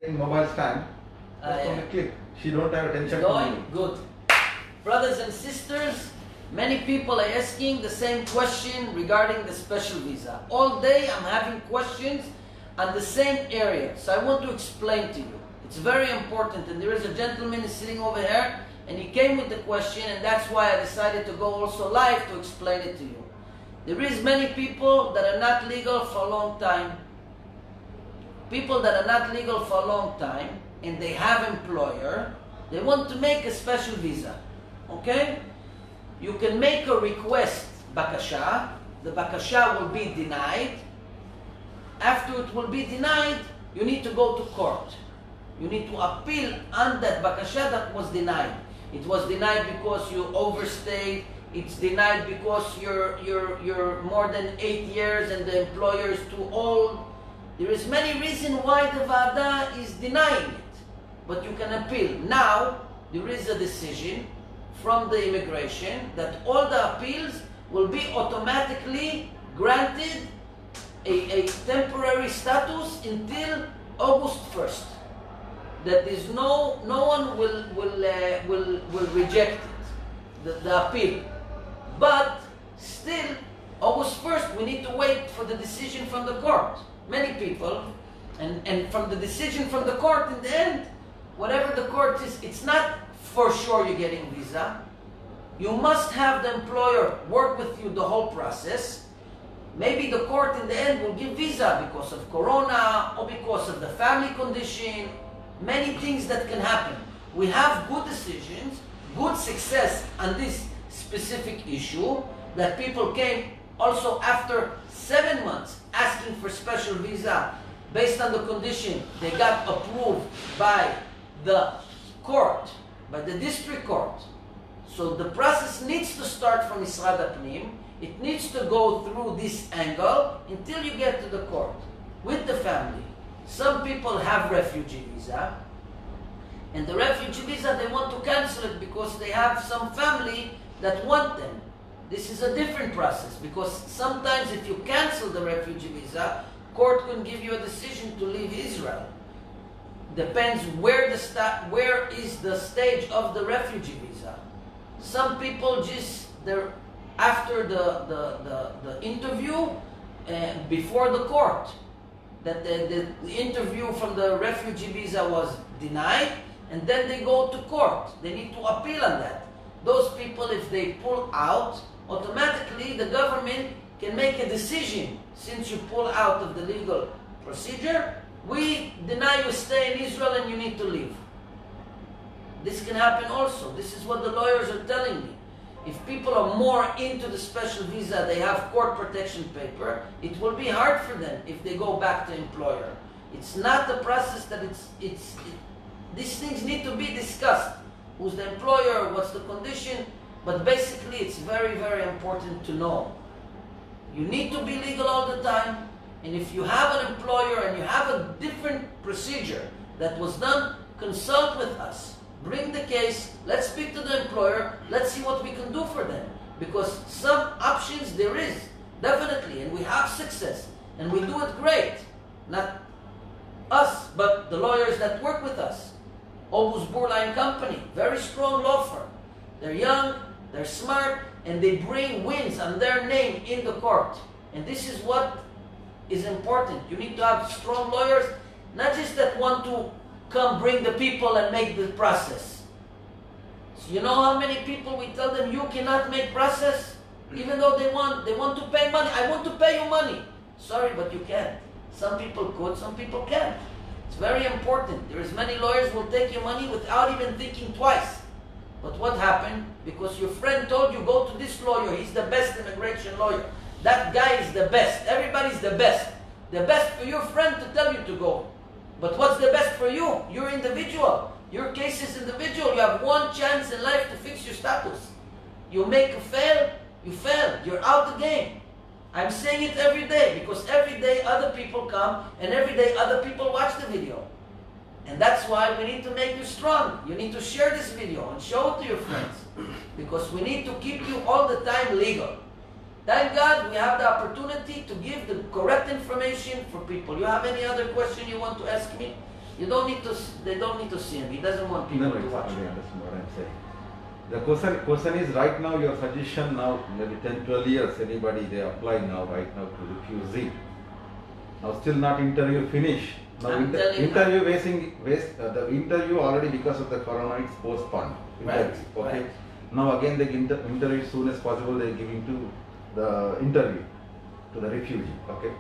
in mobile stand, just on a click. She don't have attention to Going me. good. Brothers and sisters, many people are asking the same question regarding the special visa. All day I'm having questions on the same area. So I want to explain to you. It's very important, and there is a gentleman sitting over here and he came with the question, and that's why I decided to go also live to explain it to you. There is many people that are not legal for a long time. People that are not legal for a long time and they have employer, they want to make a special visa. Okay? You can make a request, bakasha. The bakasha will be denied. After it will be denied, you need to go to court. You need to appeal on that bakasha that was denied. It was denied because you overstayed. It's denied because you're more than 8 years and the employer is too old. There is many reasons why the Vada is denying it, but you can appeal. Now, there is a decision from the immigration that all the appeals will be automatically granted a temporary status until August 1st. That is no one will reject it, the appeal. But still, August 1st, we need to wait for the decision from the court. Many people, and from the decision from the court, in the end, whatever the court is, it's not for sure you're getting visa. You must have the employer work with you the whole process. Maybe the court in the end will give visa because of corona or because of the family condition. Many things that can happen. We have good decisions, good success on this specific issue, that people came also after 7 months asking for special visa based on the condition they got approved by the court, by the district court. So the process needs to start from Misrad HaPnim. It needs to go through this angle until you get to the court with the family. Some people have refugee visa, and the refugee visa, they want to cancel it because they have some family that want them. This is a different process, because sometimes if you cancel the refugee visa, court can give you a decision to leave Israel. Depends where is the stage of the refugee visa. Some people just, they're after the interview before the court, that the interview from the refugee visa was denied, and then they go to court. They need to appeal on that. Those people, if they pull out, automatically the government can make a decision. Since you pull out of the legal procedure, we deny you stay in Israel and you need to leave. This can happen also. This is what the lawyers are telling me. If people are more into the special visa, they have court protection paper, it will be hard for them if they go back to employer. It's not the process that these things need to be discussed. Who's the employer, what's the condition, but basically it's very, very important to know. You need to be legal all the time, and if you have an employer and you have a different procedure that was done, consult with us. Bring the case, let's speak to the employer, let's see what we can do for them. Because some options there is, definitely, and we have success, and we do it great. Not us, but the lawyers that work with us. Obus Burline Company, very strong law firm. They're young, they're smart, and they bring wins on their name in the court. And this is what is important. You need to have strong lawyers, not just that want to come bring the people and make the process. So you know how many people we tell them you cannot make process? Even though they want to pay money. I want to pay you money. Sorry, but you can't. Some people could, some people can't. It's very important. There is many lawyers who will take your money without even thinking twice. But what happened? Because your friend told you, go to this lawyer, he's the best immigration lawyer. That guy is the best. Everybody's the best. The best for your friend to tell you to go. But what's the best for you? You're individual. Your case is individual. You have one chance in life to fix your status. You make a fail, you fail. You're out the game. I'm saying it every day because every day other people come and every day other people watch the video. And that's why we need to make you strong. You need to share this video and show it to your friends, because we need to keep you all the time legal. Thank God we have the opportunity to give the correct information for people. You have any other question you want to ask me? You don't need to. They don't need to see him. He doesn't want people No, to watch exactly. I him. understand what I'm saying. The question is right now your suggestion now maybe 10, 12 years anybody they apply now right now to refugee. Now still not interview finish. Now I'm telling you. interview the interview already because of the corona it's postponed. Right, Interview, okay. right. Now again they interview as soon as possible they giving to the interview to the refugee. Okay.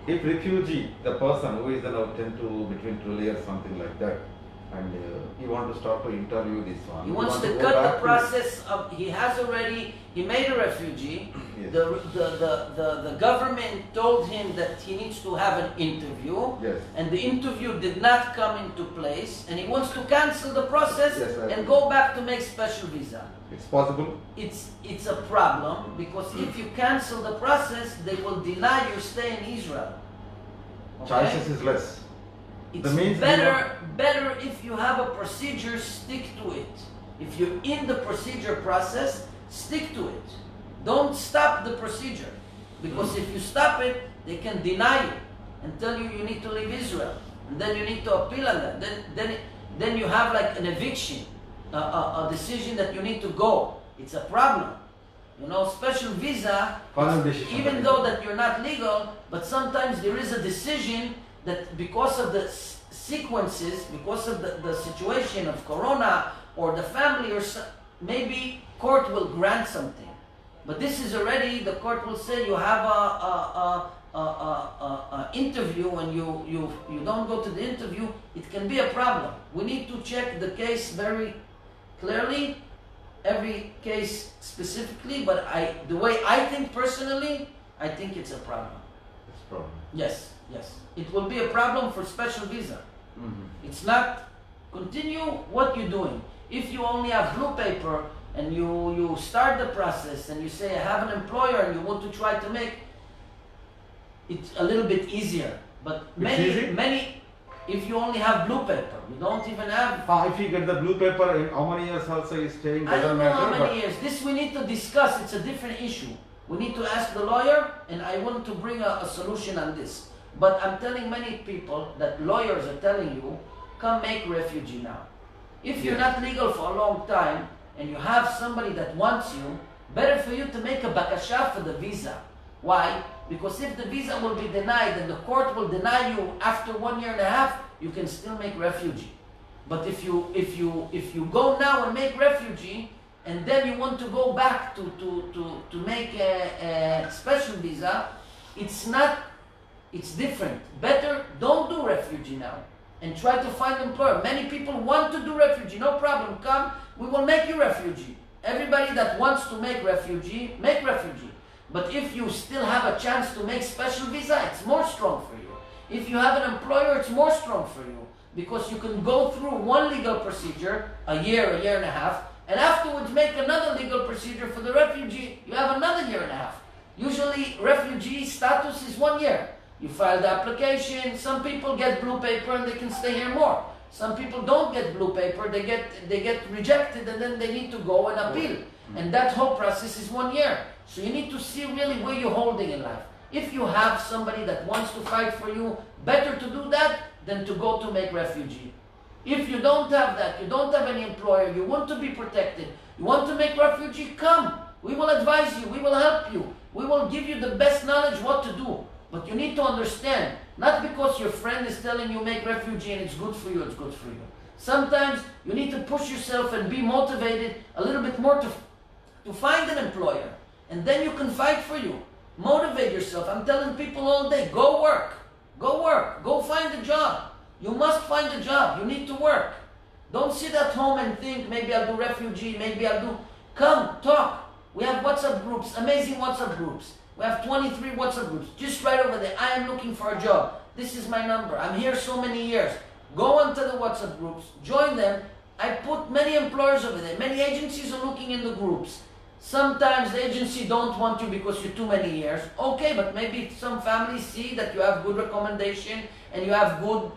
If refugee, the person who is now 10 to between 12 years something like that, and he want to start to interview this one. He wants to go cut back the process of. He made a refugee. Yes. The government told him that he needs to have an interview, Yes. and the interview did not come into place, and he wants to cancel the process Yes, I and agree. go back to make special visa. It's possible. It's a problem because if you cancel the process, they will deny your stay in Israel. Okay? Choices is less. It's The means better if you have a procedure, stick to it. If you're in the procedure process, stick to it. Don't stop the procedure. Because if you stop it, they can deny you and tell you you need to leave Israel. And then you need to appeal on that. Then you have like an eviction, a decision that you need to go. It's a problem. You know, special visa, Final decision. even though that you're not legal, but sometimes there is a decision that because of the sequences, because of the situation of corona or the family or maybe court will grant something. But this is already, the court will say you have a interview and you don't go to the interview, it can be a problem. We need to check the case very clearly, every case specifically, but the way I think personally, I think it's a problem. It's problem. Yes. It will be a problem for special visa. Mm-hmm. It's not, continue what you're doing. If you only have blue paper and you start the process and you say, I have an employer and you want to try to make it a little bit easier. But easy? many, if you only have blue paper, you don't even have. If you get the blue paper, in how many years also is staying I doesn't don't know matter. how many years. This we need to discuss. It's a different issue. We need to ask the lawyer, and I want to bring a solution on this. But I'm telling many people that lawyers are telling you, come make refugee now. If you're not legal for a long time, and you have somebody that wants you, better for you to make a bakasha for the visa. Why? Because if the visa will be denied and the court will deny you after 1 year and a half, you can still make refugee. But if you go now and make refugee, and then you want to go back to make a special visa, it's different. Better don't do refugee now and try to find employer. Many people want to do refugee, no problem, come, we will make you refugee. Everybody that wants to make refugee, make refugee. But if you still have a chance to make special visa, it's more strong for you. If you have an employer, it's more strong for you. Because you can go through one legal procedure, a year and a half, and afterwards make another legal procedure for the refugee, you have another year and a half. Usually refugee status is 1 year. You file the application, some people get blue paper and they can stay here more. Some people don't get blue paper, they get rejected and then they need to go and appeal. And that whole process is 1 year. So you need to see really where you're holding in life. If you have somebody that wants to fight for you, better to do that than to go to make refugee. If you don't have that, you don't have any employer, you want to be protected, you want to make refugee, come. We will advise you, we will help you. We will give you the best knowledge what to do. But you need to understand, not because your friend is telling you make refugee and it's good for you, it's good for you. Sometimes you need to push yourself and be motivated a little bit more to find an employer. And then you can fight for you. Motivate yourself. I'm telling people all day, go work. Go work. Go find a job. You must find a job. You need to work. Don't sit at home and think, maybe I'll do refugee, maybe I'll do... Come, talk. We have WhatsApp groups, amazing WhatsApp groups. We have 23 WhatsApp groups. Just right over there, I am looking for a job. This is my number. I'm here so many years. Go onto the WhatsApp groups, join them. I put many employers over there. Many agencies are looking in the groups. Sometimes the agency don't want you because you're too many years. Okay, but maybe some families see that you have good recommendation and you have good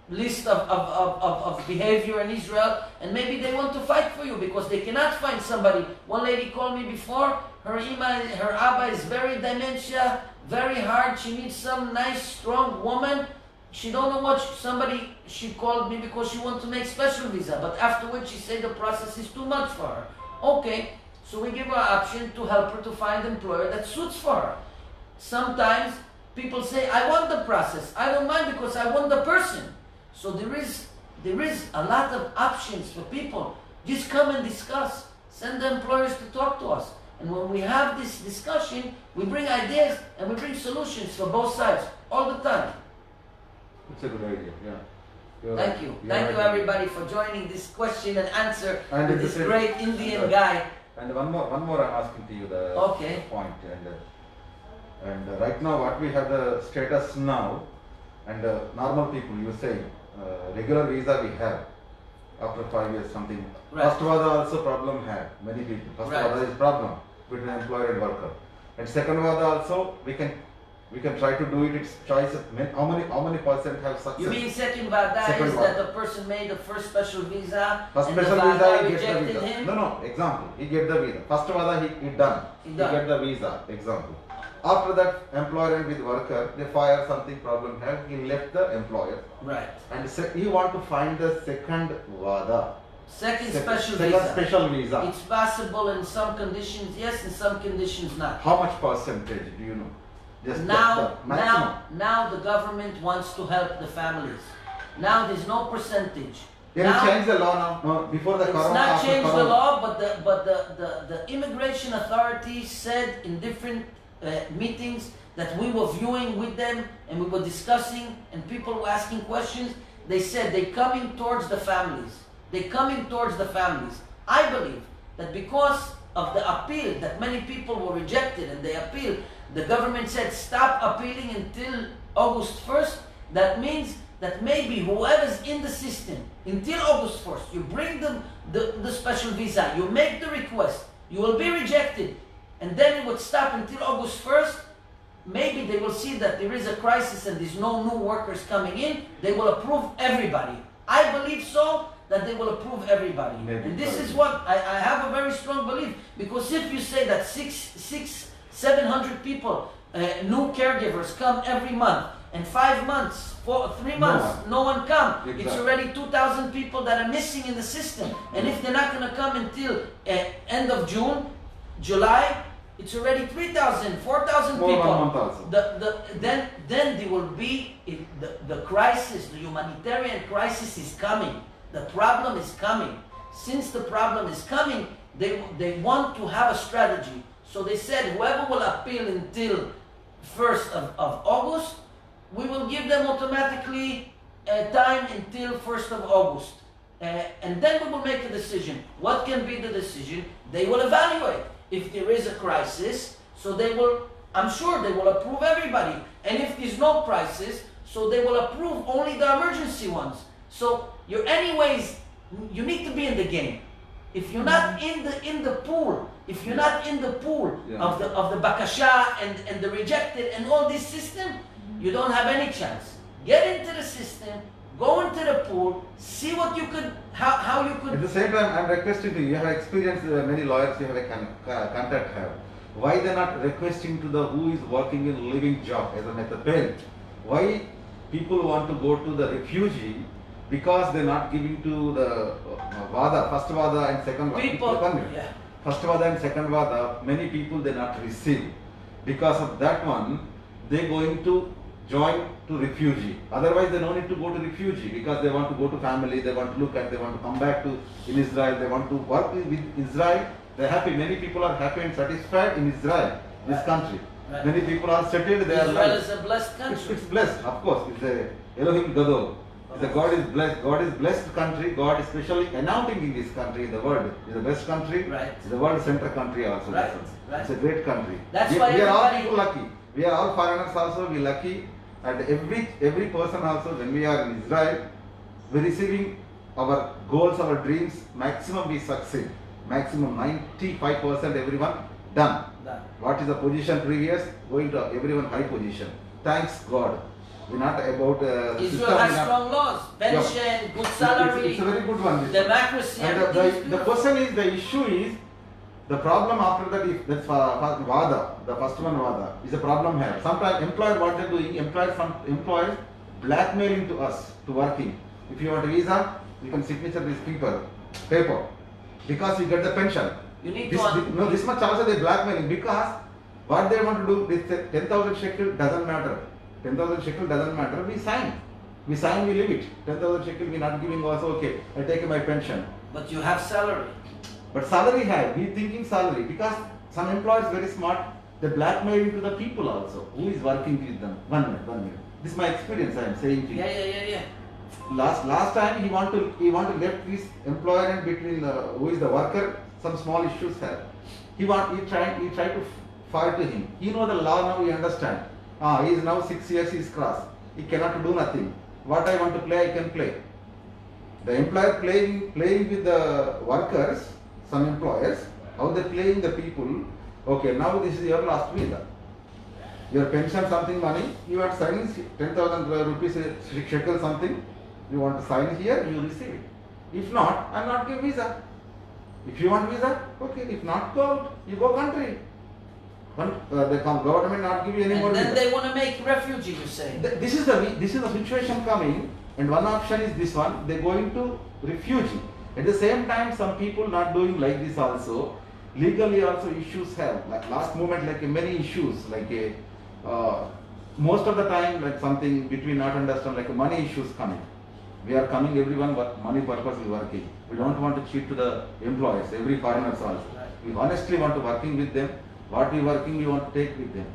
list of behavior in Israel, and maybe they want to fight for you because they cannot find somebody. One lady called me before, her Abba is very dementia, very hard, she needs some nice strong woman she don't know what she called me because she wanted to make special visa, but afterwards she said the process is too much for her. Okay, so we give her option to help her to find employer that suits for her. Sometimes people say, I want the process. I don't mind because I want the person. So there is a lot of options for people. Just come and discuss. Send the employers to talk to us. And when we have this discussion, we bring ideas and we bring solutions for both sides all the time. It's a good idea, yeah. You're Thank right. you. You're Thank you right. everybody for joining this question and answer And with at the this same- great Indian Right. guy. And one more I'm asking to you the Okay. point. And right now what we have the status now, and normal people you say regular visa we have after 5 years something. Right. First vada also problem have many people. First Right. vada is problem between employer and worker. And second vada also we can try to do it. It's choice of how many percent have success. You mean second vada Second is vada. that the person made the first special visa First and the special visa vada he gets the rejected visa. him? No, example. He get the visa. First vada he done. He He done. get the visa. Example. After that, employer and with worker, they fire something problem have. He left the employer Right. and he want to find the second vada. Second Second special visa. special visa. It's possible in some conditions, yes, in some conditions not. How much percentage do you know? Just Now, the maximum. now the government wants to help the families. Now there's no percentage. They Now- change the law now. No, before the It's corona. not after changed the corona. law, but the immigration authorities said in different meetings that we were viewing with them and we were discussing and people were asking questions. They said they're coming towards the families. They're coming towards the families. I believe that because of the appeal that many people were rejected and they appealed, the government said stop appealing until August 1st. That means that maybe whoever's in the system until August 1st, you bring them the special visa, you make the request, you will be rejected, and then it would stop until August 1st. Maybe they will see that there is a crisis and there's no new workers coming in, they will approve everybody. I believe so, that they will approve everybody. Maybe And this so. is what I have a very strong belief, because if you say that 700 people, new caregivers come every month, and 5 months, 3 months, no one come. Exactly. It's already 2,000 people that are missing in the system. And if they're not going to come until end of June, July, it's already 3,000, 4,000 More people. 1 month also. Then there will be the crisis, the humanitarian crisis is coming. The problem is coming. Since the problem is coming, they want to have a strategy. So they said whoever will appeal until 1st of August, we will give them automatically time until 1st of August. And then we will make a decision. What can be the decision? They will evaluate. If there is a crisis, so I'm sure they will approve everybody. And if there's no crisis, so they will approve only the emergency ones. So you need to be in the game. If you're not in the pool, if you're not in the pool Yeah. of the bakasha and the rejected and all this system, you don't have any chance. Get into the system, go into the pool, see what you could, how you At could. the same time, I'm requesting to you. You have experienced many lawyers. You have a contact have. Why they're not requesting to the who is working in living job as a parent? Why people want to go to the refugee? Because they're not giving to the vada, first vada and second vada. People, One minute. yeah. First vada and second vada, many people they not receive. Because of that one, they going to join to refugee. Otherwise, they don't need to go to refugee because they want to go to family, they want to look at, they want to come back to in Israel, they want to work with Israel. They're happy. Many people are happy and satisfied in Israel, this Right. country. Right. Many people are settled. They are Israel like, is a blessed country. it's blessed, of course. It's a Elohim Gadol. The God is blessed. God is blessed country. God is especially announcing in this country in the world. It's the best country. Right. It's the world center country also. Right, This one. right. It's a great country. That's we, why we are all everybody- people lucky. We are all foreigners also. We lucky. And every person also, when we are in Israel, we receiving our goals, our dreams. Maximum we succeed. Maximum 95% everyone done. Done. What is the position previous? Going to everyone high position. Thanks God. We're not about Israel system, has we're not- strong laws, pension, good salary, It's a very good one. this one. democracy, And everything is the beautiful. question is, the issue is, the problem after that is that's vada, the first one vada is a problem here. Sometimes employer wanted to employ some employees blackmailing to us to working. If you want a visa, you can signature this paper, because you get the pension. You need This, to no, this much also they blackmailing, because what they want to do, this 10,000 shekel doesn't matter. 10,000 shekel doesn't matter. We sign, we leave it. 10,000 shekel we not giving also, okay, I take my pension. but you have salary. But salary high, we thinking salary, because some employers very smart, they blackmail to the people also who is working with them. 1 minute. This is my experience. I am saying to you. Yeah. Last time he want to left his employer and between who is the worker, some small issues have. He tried to fight to him. He know the law now. He understand. He is now 6 years. He is cross. He cannot do nothing. What I want to play, I can play. The employer playing with the workers. Some employers, how they playing the people. Okay, now this is your last visa. Your pension something money, you are signing 10,000 rupees shekel something. You want to sign here, you receive it. If not, I am not give visa. If you want visa, okay. If not, go out. You go country. The government not give you any more And then visa. they want to make refugee, you say. This is the situation coming, and one option is this one. They going to refugee. At the same time, some people not doing like this also. Legally also issues have, like last moment, like many issues, like most of the time, like something between not understand, like money issues coming. We are coming, everyone money purpose is working. We don't want to cheat to the employees, every foreigners also. We honestly want to working with them. What we working, we want to take with them.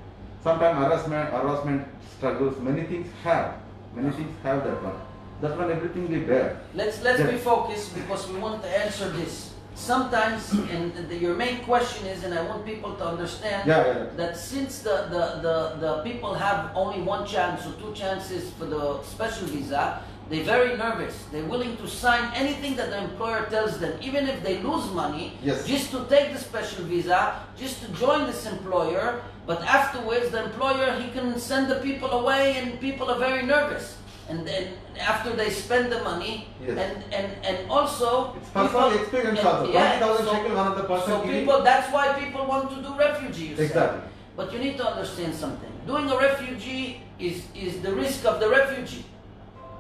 Sometimes harassment struggles, many things have that one. That one everything we bear. Let's be focused, because we want to answer this. Sometimes, and your main question is, and I want people to understand, that since the people have only one chance or two chances for the special visa, they're very nervous. They're willing to sign anything that the employer tells them, even if they lose money, just to take the special visa, just to join this employer. But afterwards, the employer, he can send the people away, and people are very nervous. And then after they spend the money, and also it's personal experience also. 20,000 shekel one of the person so giving. people, that's why people want to do refugee. You Exactly. say. But you need to understand something. Doing a refugee is the risk of the refugee.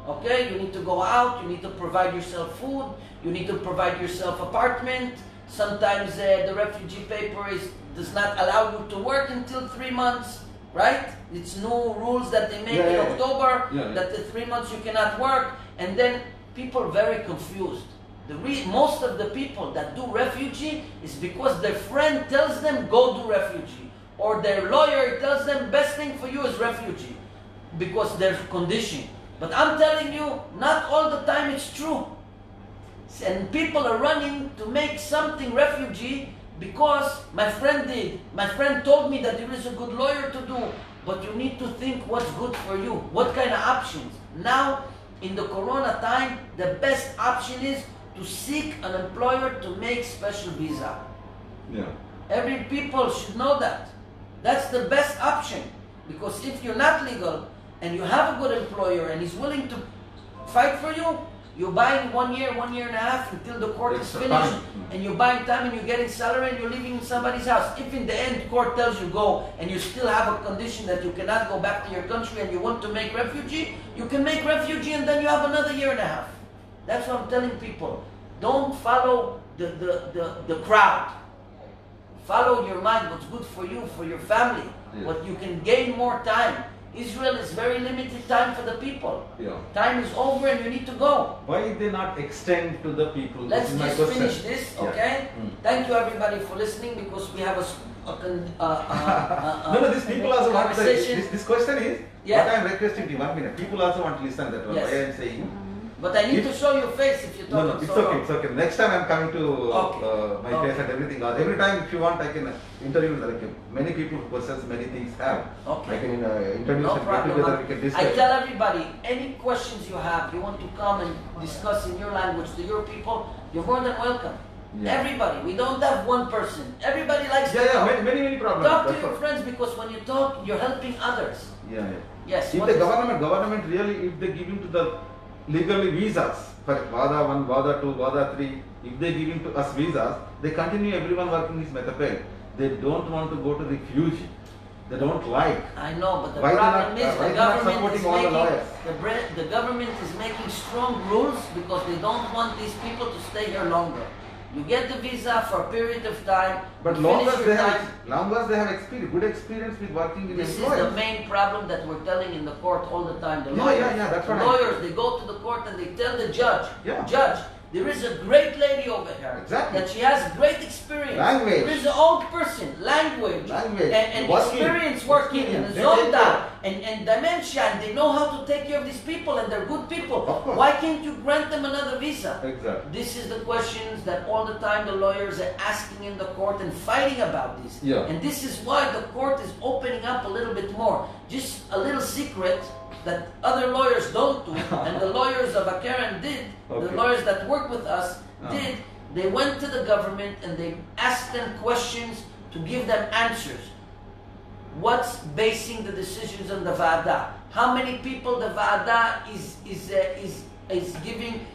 Okay, you need to go out. You need to provide yourself food. You need to provide yourself apartment. Sometimes the refugee paper does not allow you to work until 3 months. Right? It's new rules that they make in October, that the 3 months you cannot work, and then people are very confused. Most of the people that do refugee is because their friend tells them go do refugee, or their lawyer tells them best thing for you is refugee, because they're conditioned. But I'm telling you, not all the time it's true. And people are running to make something refugee because my friend did. My friend told me that there is a good lawyer to do. But you need to think what's good for you. What kind of options? Now, in the corona time, the best option is to seek an employer to make special visa. Every people should know that. That's the best option. Because if you're not legal and you have a good employer and he's willing to fight for you, you're buying 1 year, 1.5 years until the court is finished, and you're buying time and you're getting salary and you're living in somebody's house. If in the end court tells you go and you still have a condition that you cannot go back to your country and you want to make refugee, you can make refugee and then you have another 1.5 years. That's what I'm telling people. Don't follow the crowd. Follow your mind, what's good for you, for your family, what you can gain more time. Israel is very limited time for the people. Time is over and you need to go. Why they not extend to the people? Let's just finish this, okay? Thank you everybody for listening, because we have no, these people also want to this question is what I am requesting you. 1 minute. People also want to listen that one. Why I am saying. But I need to show your face if you talk. No, it's okay. Next time I am coming to my face and everything. Every time, if you want, I can interview like many people who possess many things have. Okay. I can introduce No and get problem. together. We can discuss. I tell everybody, any questions you have, you want to come and discuss in your language to your people, you're more than welcome. Everybody. We don't have one person. Everybody likes to talk. Many problems. Talk to your friends, because when you talk, you're helping others. Yes. If the government really, if they give into the legally visas for VADA 1, VADA 2, VADA 3, if they give to us visas, they continue everyone working is Metapel. They don't want to go to refugee. they don't like. I know, but the Why problem they're not- is why the they're not government supporting is all the making lawyers? the government is making strong rules because they don't want these people to stay here longer. You get the visa for a period of time. But you long finish as your they time. have, long as they have experience, good experience with working in This is employers. the main problem that we're telling in the court all the time. The Yeah, lawyers, yeah, that's the what I- lawyers, they go to the court and they tell the judge, Yeah. Judge, there is a great lady over here Exactly. that she has great experience. Language. There is an old person, language, Language. and Working. experience working in Experience. the They take zonda and dementia, and they know how to take care of these people, and they're good people. Of course. Why can't you grant them another visa? Exactly. This is the questions that all the time the lawyers are asking in the court and fighting about this. Yeah. And this is why the court is opening up a little bit more. Just a little secret that other lawyers don't do, and the lawyers of Akeren did, the Okay. lawyers that work with us Uh-huh. did, they went to the government and they asked them questions to give them answers. What's basing the decisions on the Vada? How many people the Vada is giving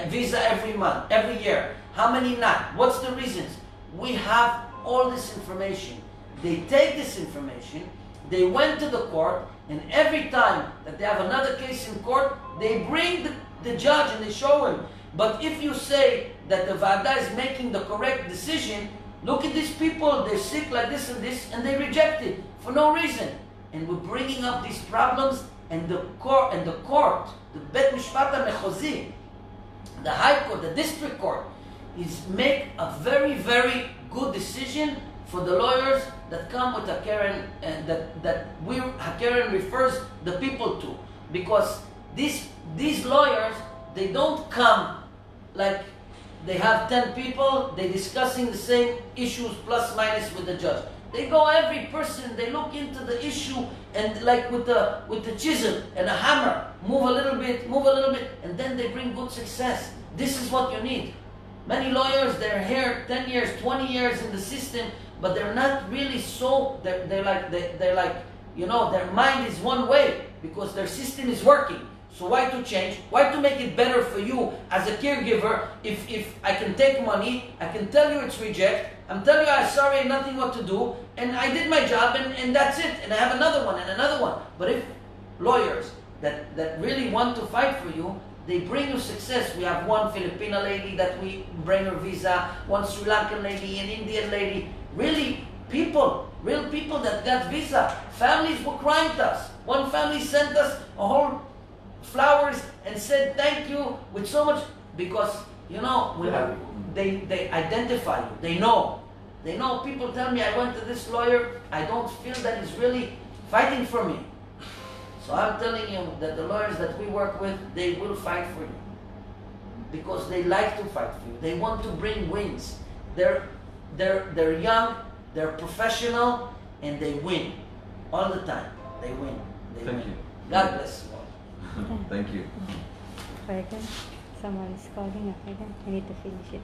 visa every month, every year? How many not? What's the reasons? We have all this information. They take this information, they went to the court, and every time that they have another case in court, they bring the judge and they show him. But if you say that the Vada is making the correct decision, look at these people, they're sick like this, and they reject it for no reason. And we're bringing up these problems, and the court, the Bet Mishpat HaMechozi, the High Court, the District Court, is make a very, very good decision for the lawyers that come with Akeren, and Akeren refers the people to. Because these lawyers, they don't come like they have 10 people, they're discussing the same issues plus minus with the judge. They go every person, they look into the issue, and like with the chisel and a hammer, move a little bit, and then they bring good success. This is what you need. Many lawyers, they're here 10 years, 20 years in the system, but they're not really so, they're like, you know, their mind is one way because their system is working. So why to change? Why to make it better for you as a caregiver if I can take money, I can tell you it's reject, I'm telling you I'm sorry, nothing what to do, and I did my job and that's it, and I have another one and another one. But if lawyers that really want to fight for you, they bring you success. We have one Filipina lady that we bring her visa, one Sri Lankan lady, an Indian lady, really real people that got visa. Families were crying to us. One family sent us a whole flowers and said thank you with so much, because you know they identify you, they know people tell me I went to this lawyer, I don't feel that he's really fighting for me. So I'm telling you that the lawyers that we work with, they will fight for you because they like to fight for you. They want to bring wins. They're young, they're professional, and they win all the time. They win. Thank you. God bless you all. Thank you. Pardon? Someone is calling. I need to finish it.